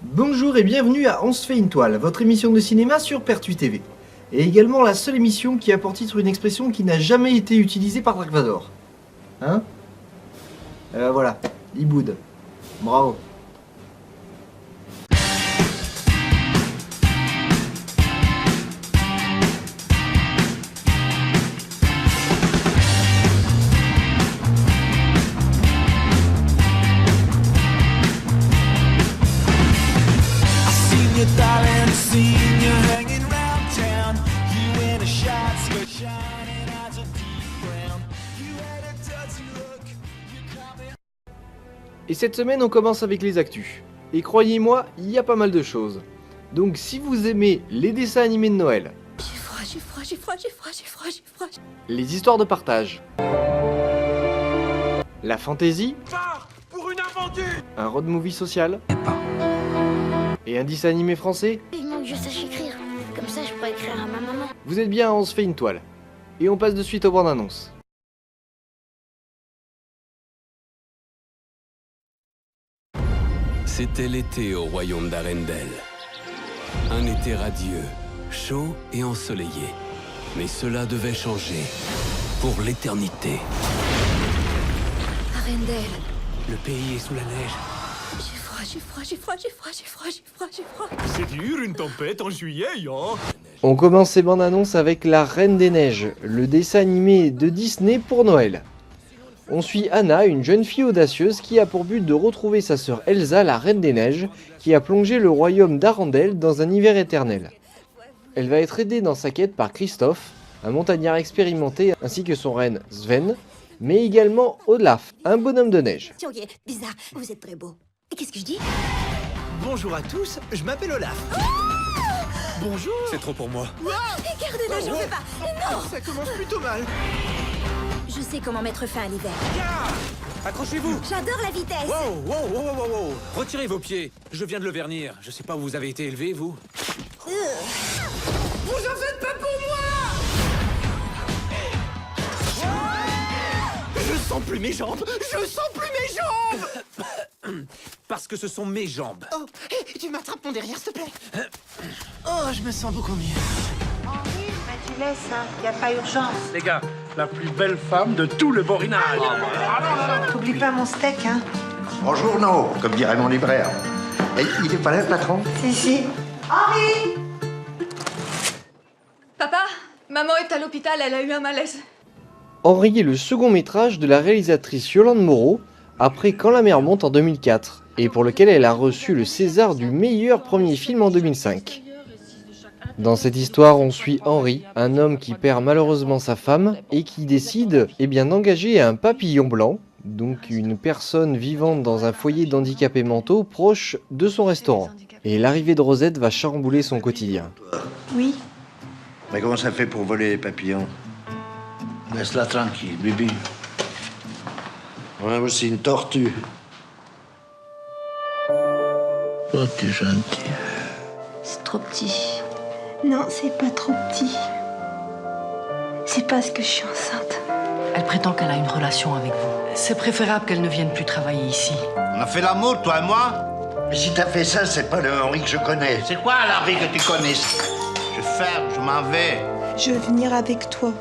Bonjour et bienvenue à On se fait une toile, votre émission de cinéma sur Pertu TV. Et également la seule émission qui a pour titre une expression qui n'a jamais été utilisée par Dark Vador. Hein? Voilà, il boude. Bravo. Et cette semaine, on commence avec les actus. Et croyez-moi, il y a pas mal de choses. Donc si vous aimez les dessins animés de Noël, J'ai froid. les histoires de partage, la fantaisie, Pour une aventure. un road movie social, et un dessin animé français, Vivement que je sache écrire. Comme ça, je pourrais écrire à ma maman. vous êtes bien à On se fait une toile. Et on passe de suite aux bandes annonces. C'était l'été au royaume d'Arendelle. Un été radieux, chaud et ensoleillé. Mais cela devait changer pour l'éternité. Arendelle. Le pays est sous la neige. J'ai froid. C'est dur une tempête en juillet, hein. On commence ces bandes annonces avec La Reine des Neiges, le dessin animé de Disney pour Noël. On suit Anna, une jeune fille audacieuse qui a pour but de retrouver sa sœur Elsa, la Reine des Neiges, qui a plongé le royaume d'Arendelle dans un hiver éternel. Elle va être aidée dans sa quête par Christophe, un montagnard expérimenté, ainsi que son reine Sven, mais également Olaf, un bonhomme de neige. Ok, bizarre, vous êtes très beau. Et qu'est-ce que je dis? Bonjour à tous, je m'appelle Olaf. Bonjour. C'est trop pour moi. Gardez-la, j'en fais pas. Non. Ça commence plutôt mal. Je sais comment mettre fin à l'hiver. Accrochez-vous. J'adore la vitesse. Wow. Retirez vos pieds. Je viens de le vernir. Je sais pas où vous avez été élevé, vous. Vous en faites pas pour moi. Je sens plus mes jambes. Parce que ce sont mes jambes. Oh, hé, tu m'attrapes mon derrière, s'il te plaît. Oh, je me sens beaucoup mieux. Henri, tu laisses, hein. Y a pas urgence. Les gars, la plus belle femme de tout le Borinage. T'oublies pas mon steak, hein. Bonjour, non, comme dirait mon libraire. Et il est pas là, le patron? Si. Henri! Papa, maman est à l'hôpital, elle a eu un malaise. Henri est le second métrage de la réalisatrice Yolande Moreau, après Quand la mer monte en 2004, et pour lequel elle a reçu le César du meilleur premier film en 2005. Dans cette histoire, on suit Henri, un homme qui perd malheureusement sa femme et qui décide d'engager un papillon blanc, donc une personne vivante dans un foyer d'handicapés mentaux proche de son restaurant. Et l'arrivée de Rosette va chambouler son quotidien. Oui. Mais comment ça fait pour voler les papillons? Laisse-la tranquille, Bibi. Ouais, moi, c'est une tortue. Oh, t'es gentil. C'est trop petit. Non, c'est pas trop petit. C'est parce que je suis enceinte. Elle prétend qu'elle a une relation avec vous. C'est préférable qu'elle ne vienne plus travailler ici. On a fait l'amour, toi et moi? Mais si t'as fait ça, c'est pas le Henri que je connais. C'est quoi l'Henri que tu connais? Je ferme, je m'en vais. Je veux venir avec toi.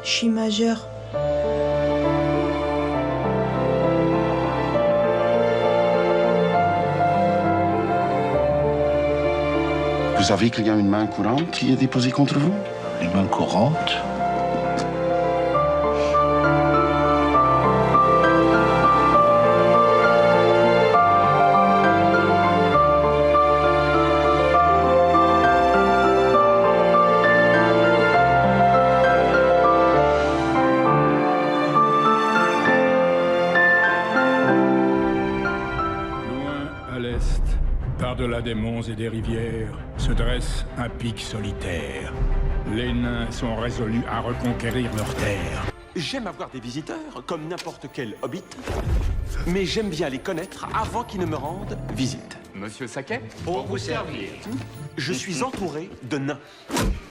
Je suis majeure. Vous savez qu'il y a une main courante qui est déposée contre vous? Une main courante? Par-delà des monts et des rivières se dresse un pic solitaire. Les nains sont résolus à reconquérir leur terre. J'aime avoir des visiteurs, comme n'importe quel hobbit. Mais j'aime bien les connaître avant qu'ils ne me rendent visite. Monsieur Saquet? Pour vous servir. Je suis entouré de nains.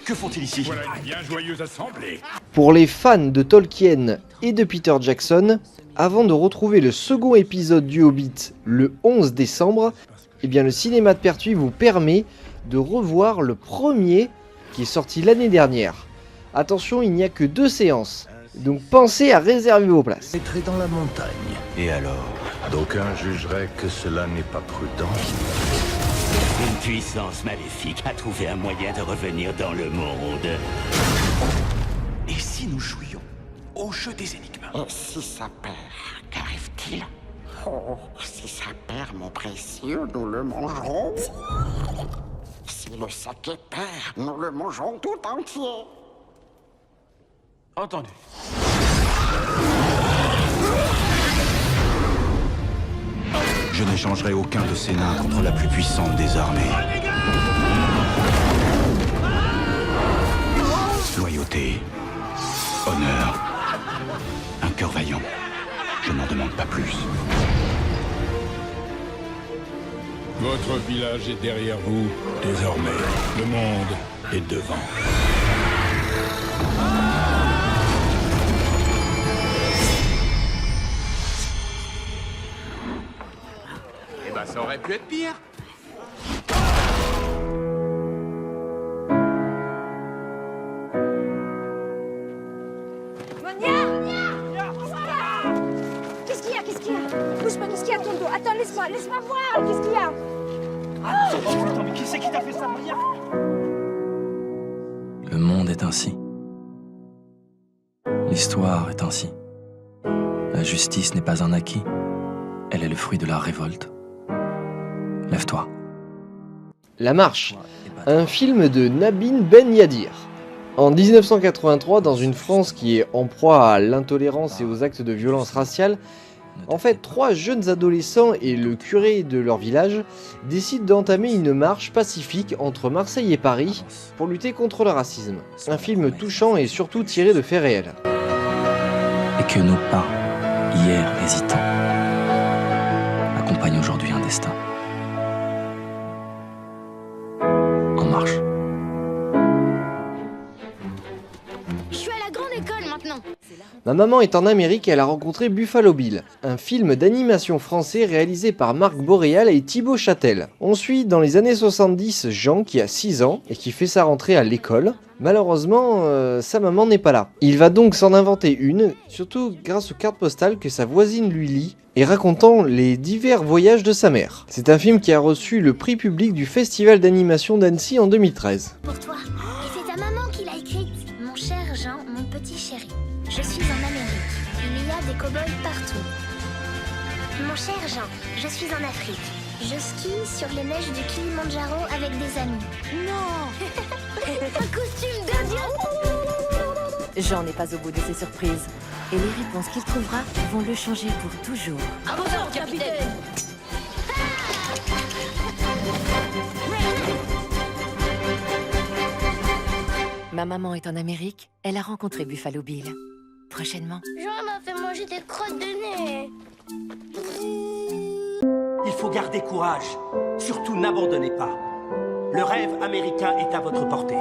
Que font-ils ici? Voilà une bien joyeuse assemblée. Pour les fans de Tolkien et de Peter Jackson, avant de retrouver le second épisode du Hobbit le 11 décembre, Eh bien le cinéma de Pertuis vous permet de revoir le premier qui est sorti l'année dernière. Attention, il n'y a que 2 séances, donc pensez à réserver vos places. Entrer dans la montagne. Et alors, d'aucuns jugeraient que cela n'est pas prudent. Une puissance maléfique a trouvé un moyen de revenir dans le monde. Et si nous jouions au jeu des énigmes? Et si ça perd, qu'arrive-t-il? Oh, si ça perd, mon précieux, nous le mangerons. Si le saké perd, nous le mangerons tout entier. Entendu. Je n'échangerai aucun de ces nains contre la plus puissante des armées. Loyauté, honneur, un cœur vaillant. Je n'en demande pas plus. Votre village est derrière vous, désormais. Le monde est devant. Eh ben, ça aurait pu être pire. Qu'est-ce qu'il y a? Qu'est-ce qu'il y a? Bouge pas, qu'est-ce qu'il y a, Tondo? Attends, laisse-moi voir, qu'est-ce qu'il y a? Oh putain, mais qui c'est qui t'a fait ça, Monia? Le monde est ainsi. L'histoire est ainsi. La justice n'est pas un acquis. Elle est le fruit de la révolte. Lève-toi. La Marche, un film de Nabin Ben Yadir. En 1983, dans une France qui est en proie à l'intolérance et aux actes de violence raciale, en fait, 3 jeunes adolescents et le curé de leur village décident d'entamer une marche pacifique entre Marseille et Paris pour lutter contre le racisme. Un film touchant et surtout tiré de faits réels. Et que nos pas, hier hésitants, accompagnent aujourd'hui un destin. En marche. Je suis à la grande école maintenant. Ma maman est en Amérique et elle a rencontré Buffalo Bill, un film d'animation français réalisé par Marc Boréal et Thibaut Châtel. On suit dans les années 70 Jean qui a 6 ans et qui fait sa rentrée à l'école. Malheureusement, sa maman n'est pas là. Il va donc s'en inventer une, surtout grâce aux cartes postales que sa voisine lui lit et racontant les divers voyages de sa mère. C'est un film qui a reçu le prix public du Festival d'animation d'Annecy en 2013. Pour toi. Et c'est ta maman qui l'a écrite. Mon cher Jean, mon petit chéri. Je suis en Amérique. Il y a des cow-boys partout. Mon cher Jean, je suis en Afrique. Je skie sur les neiges du Kilimandjaro avec des amis. Non. Un costume d'Indien. Jean n'est pas au bout de ses surprises. Et les réponses qu'il trouvera vont le changer pour toujours. À vos ordres, capitaine. Ma maman est en Amérique. Elle a rencontré Buffalo Bill. Prochainement. Jean m'a fait manger des crottes de nez. Il faut garder courage. Surtout n'abandonnez pas. Le rêve américain est à votre portée.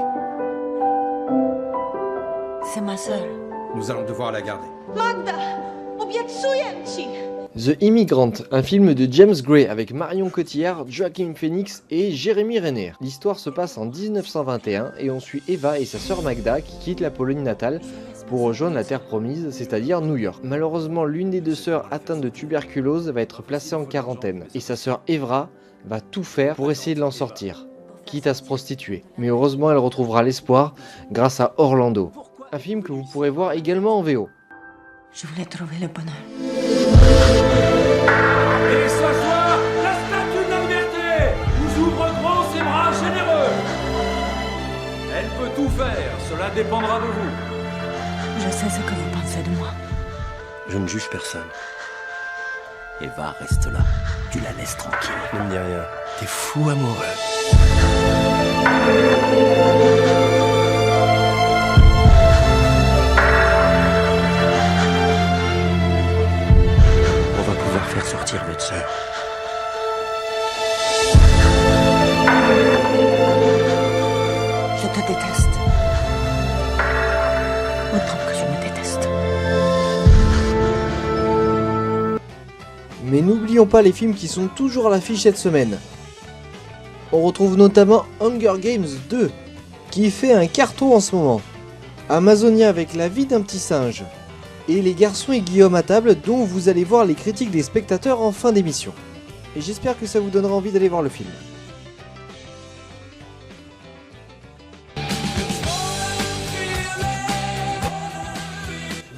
C'est ma sœur. Nous allons devoir la garder. Magda, obiecuję. The Immigrant, un film de James Gray avec Marion Cotillard, Joaquin Phoenix et Jérémy Renner. L'histoire se passe en 1921 et on suit Eva et sa sœur Magda qui quittent la Pologne natale pour rejoindre la terre promise, c'est-à-dire New York. Malheureusement, l'une des 2 sœurs atteinte de tuberculose va être placée en quarantaine et sa sœur Evra va tout faire pour essayer de l'en sortir, quitte à se prostituer. Mais heureusement, elle retrouvera l'espoir grâce à Orlando, un film que vous pourrez voir également en VO. Je voulais trouver le bonheur. Et ce soir, la statue de la liberté nous ouvre grand ses bras généreux. Elle peut tout faire, cela dépendra de vous. Je sais ce que vous pensez de moi. Je ne juge personne. Eva, reste là. Tu la laisses tranquille. Ne me dis rien. T'es fou amoureux. On va pouvoir faire sortir votre sœur. Je te déteste. Autant que je me déteste. Mais n'oublions pas les films qui sont toujours à l'affiche cette semaine. On retrouve notamment Hunger Games 2, qui fait un carton en ce moment. Amazonia avec la vie d'un petit singe. Et Les Garçons et Guillaume à table, dont vous allez voir les critiques des spectateurs en fin d'émission. Et j'espère que ça vous donnera envie d'aller voir le film.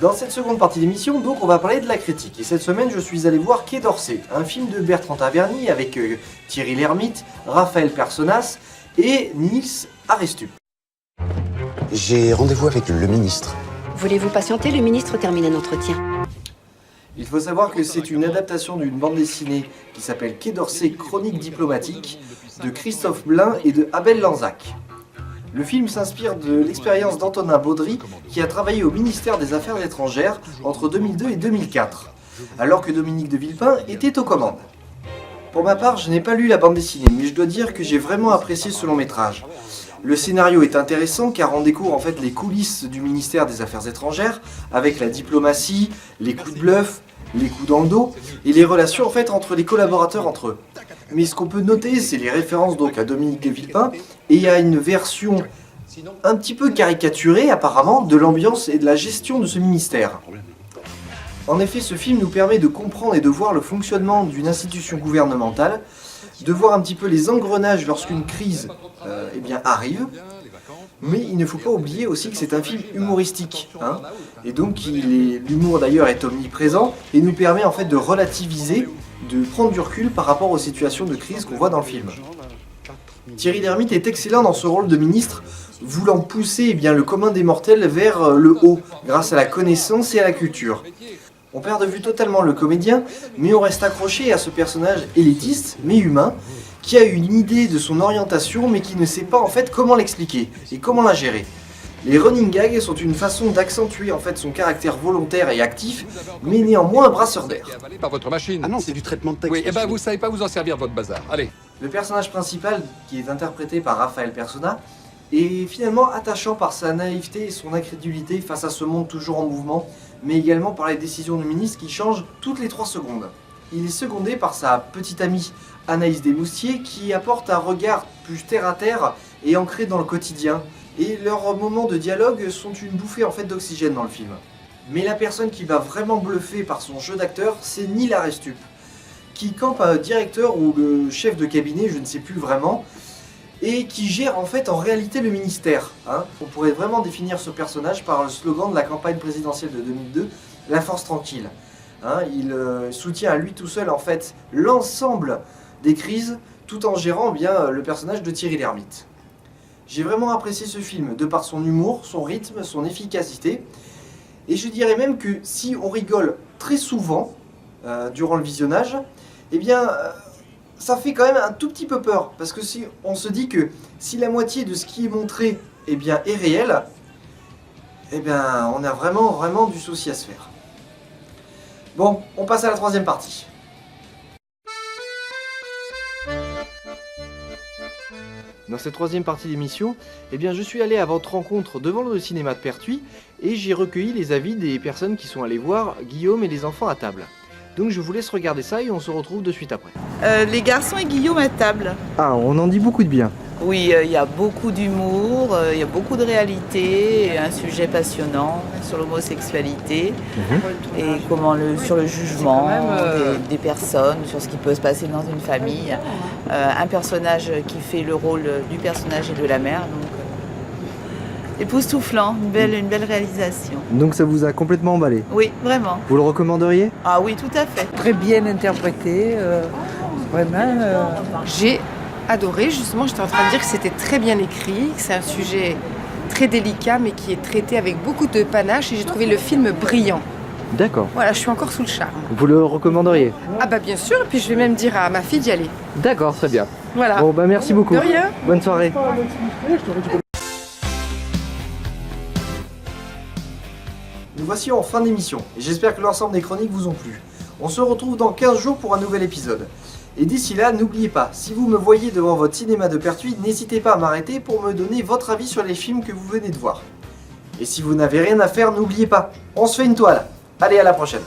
Dans cette seconde partie d'émission, donc, on va parler de la critique. Et cette semaine, je suis allé voir Quai d'Orsay, un film de Bertrand Taverny avec Thierry Lhermitte, Raphaël Personnaz et Nils Arestup. J'ai rendez-vous avec le ministre. Voulez-vous patienter? Le ministre termine un entretien. Il faut savoir que c'est une adaptation d'une bande dessinée qui s'appelle Quai d'Orsay Chronique diplomatique de Christophe Blain et de Abel Lanzac. Le film s'inspire de l'expérience d'Antonin Baudry qui a travaillé au ministère des Affaires étrangères entre 2002 et 2004, alors que Dominique de Villepin était aux commandes. Pour ma part, je n'ai pas lu la bande dessinée, mais je dois dire que j'ai vraiment apprécié ce long métrage. Le scénario est intéressant car on découvre en fait les coulisses du ministère des Affaires étrangères, avec la diplomatie, les coups de bluff, les coups dans le dos, et les relations en fait entre les collaborateurs entre eux. Mais ce qu'on peut noter, c'est les références donc à Dominique de Villepin, et il y a une version un petit peu caricaturée apparemment de l'ambiance et de la gestion de ce ministère. En effet, ce film nous permet de comprendre et de voir le fonctionnement d'une institution gouvernementale, de voir un petit peu les engrenages lorsqu'une crise arrive, mais il ne faut pas oublier aussi que c'est un film humoristique, et donc l'humour d'ailleurs est omniprésent et nous permet en fait de relativiser, de prendre du recul par rapport aux situations de crise qu'on voit dans le film. Thierry Lhermitte est excellent dans ce rôle de ministre, voulant pousser le commun des mortels vers le haut, grâce à la connaissance et à la culture. On perd de vue totalement le comédien, mais on reste accroché à ce personnage élitiste, mais humain, qui a une idée de son orientation, mais qui ne sait pas en fait comment l'expliquer et comment la gérer. Les running gags sont une façon d'accentuer en fait son caractère volontaire et actif, mais néanmoins un brasseur d'air. Par votre machine. Ah non, c'est du traitement de texte. Oui, et ben vous savez pas vous en servir votre bazar. Allez. Le personnage principal, qui est interprété par Raphaël Personnaz, est finalement attachant par sa naïveté et son incrédulité face à ce monde toujours en mouvement, mais également par les décisions du ministre qui changent toutes les 3 secondes. Il est secondé par sa petite amie Anaïs Desmoustiers qui apporte un regard plus terre à terre et ancré dans le quotidien. Et leurs moments de dialogue sont une bouffée en fait d'oxygène dans le film. Mais la personne qui va vraiment bluffer par son jeu d'acteur, c'est Nils Arestup, qui campe un directeur ou le chef de cabinet, je ne sais plus vraiment, et qui gère en fait en réalité le ministère. On pourrait vraiment définir ce personnage par le slogan de la campagne présidentielle de 2002, la force tranquille. Il soutient à lui tout seul en fait l'ensemble des crises, tout en gérant le personnage de Thierry Lhermitte. J'ai vraiment apprécié ce film, de par son humour, son rythme, son efficacité. Et je dirais même que si on rigole très souvent durant le visionnage, ça fait quand même un tout petit peu peur. Parce que si on se dit que si la moitié de ce qui est montré est réel, on a vraiment du souci à se faire. Bon, on passe à la 3e partie. Dans cette 3e partie d'émission, je suis allé à votre rencontre devant le cinéma de Pertuis et j'ai recueilli les avis des personnes qui sont allées voir Guillaume et les enfants à table. Donc je vous laisse regarder ça et on se retrouve de suite après. Les Garçons et Guillaume à table. Ah, on en dit beaucoup de bien. Oui, il y a beaucoup d'humour, il y a beaucoup de réalité, un sujet passionnant sur l'homosexualité et sur le jugement des personnes, sur ce qui peut se passer dans une famille. Un personnage qui fait le rôle du personnage et de la mère, donc époustouflant, une belle réalisation. Donc ça vous a complètement emballé? Oui, vraiment. Vous le recommanderiez? Ah oui, tout à fait. Très bien interprété, vraiment. J'ai adoré, justement, j'étais en train de dire que c'était très bien écrit, que c'est un sujet très délicat mais qui est traité avec beaucoup de panache et j'ai trouvé le film brillant. D'accord. Voilà, je suis encore sous le charme. Vous le recommanderiez? Ah bah bien sûr, et puis je vais même dire à ma fille d'y aller. D'accord, très bien. Voilà. Bon merci beaucoup. De rien. Bonne soirée. Nous voici en fin d'émission et j'espère que l'ensemble des chroniques vous ont plu. On se retrouve dans 15 jours pour un nouvel épisode. Et d'ici là, n'oubliez pas, si vous me voyez devant votre cinéma de Pertuis, n'hésitez pas à m'arrêter pour me donner votre avis sur les films que vous venez de voir. Et si vous n'avez rien à faire, n'oubliez pas, on se fait une toile. Allez, à la prochaine.